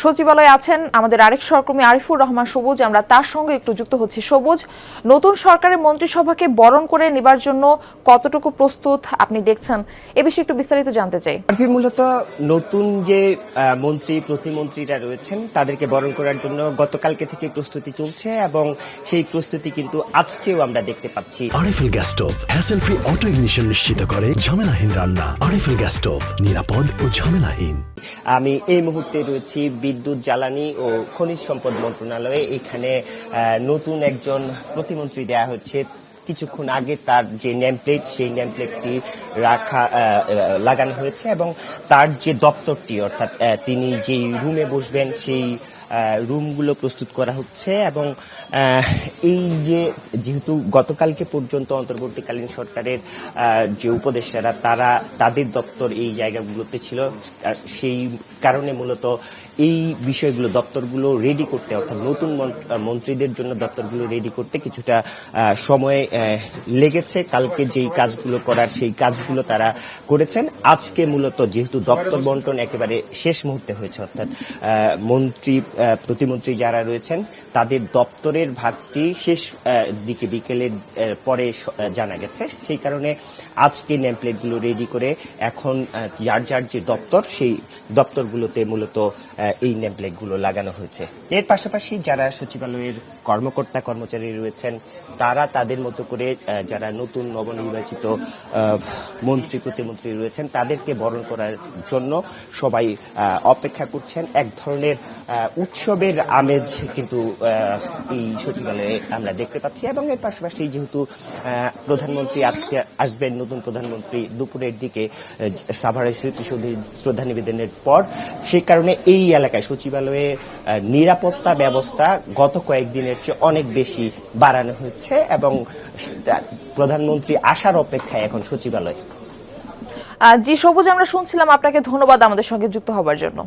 সচিবালয়ে আছেন আমাদের আরেক সহকর্মী আরিফুর রহমান সবুজ। আমরা তার সঙ্গে একটু যুক্ত হচ্ছি। সবুজ, নতুন সরকারের মন্ত্রিসভাকে বরণ করে নেবার জন্য কতটুকু প্রস্তুত আপনি দেখছেন, এ বিষয়ে একটু বিস্তারিত জানতে চাই। মূলত নতুন যে মন্ত্রী প্রতিমন্ত্রীরা রয়েছেন তাদেরকে বরণ করার জন্য গতকালকে থেকে প্রস্তুতি চলছে এবং সেই প্রস্তুতি কিন্তু আজকেও আমরা দেখতে পাচ্ছি। RFL gas stove hassle free auto ignition নিশ্চিত করে ঝামেলাহীন রান্না। আরএফএল গ্যাস স্টোভ, নিরাপদ ও ঝামেলাহীন। আমি এই মুহূর্তে রয়েছি বিদ্যুৎ জ্বালানি ও খনিজ সম্পদ মন্ত্রণালয়ে। এখানে নতুন একজন প্রতিমন্ত্রী দেয়া হচ্ছে। কিছুক্ষণ আগে তার যে নেমপ্লেট, সেই নেমপ্লেটটি লাগানো হয়েছে এবং তার যে দপ্তরটি, অর্থাৎ তিনি যেই রুমে বসবেন সেই রুমগুলো প্রস্তুত করা হচ্ছে। এবং এই যেহেতু গতকালকে পর্যন্ত অন্তর্বর্তীকালীন সরকারের যে উপদেষ্টারা তাদের দপ্তর এই জায়গাগুলোতে ছিল, সেই কারণে মূলত এই বিষয়গুলো দপ্তরগুলো রেডি করতে, অর্থাৎ নতুন মন্ত্রীদের জন্য দপ্তরগুলো রেডি করতে কিছুটা সময় লেগেছে। কালকে যেই কাজগুলো করার সেই কাজগুলো তারা করেছেন। আজকে মূলত যেহেতু দপ্তর বন্টন একেবারে শেষ মুহূর্তে হয়েছে, অর্থাৎ প্রতিমন্ত্রী যারা রয়েছেন তাদের দপ্তরের ভাগটি শেষ দিকে বিকেলের পরে জানা গেছে। সেই কারণে আজকে নেমপ্লেটগুলো রেডি করে এখন যার যার যে দপ্তর, সেই দপ্তরগুলোতে মূলত এই নেমপ্লেটগুলো লাগানো হয়েছে। এর পাশাপাশি যারা সচিবালয়ের কর্মকর্তা কর্মচারী রয়েছেন তারা তাদের মতো করে, যারা নতুন নবনির্বাচিত মন্ত্রী প্রতিমন্ত্রী রয়েছেন তাদেরকে বরণ করার জন্য সবাই অপেক্ষা করছেন। এক ধরনের উৎসবের আমেজ কিন্তু এই সচিবালয়ে আমরা দেখতে পাচ্ছি। এবং এর পাশাপাশি যেহেতু প্রধানমন্ত্রী আজকে আসবেন, নতুন প্রধানমন্ত্রী দুপুরের দিকে সাভারের স্মৃতিসৌধে শ্রদ্ধা নিবেদনের পর, সেই কারণে এই এলাকায় সচিবালয়ে নিরাপত্তা ব্যবস্থা গত কয়েকদিনের চেয়ে অনেক বেশি বাড়ানো হচ্ছে এবং প্রধানমন্ত্রী আসার অপেক্ষায় এখন সচিবালয়। জি সবুজ, আমরা শুনছিলাম। আপনাকে ধন্যবাদ আমাদের সঙ্গে যুক্ত হবার জন্য।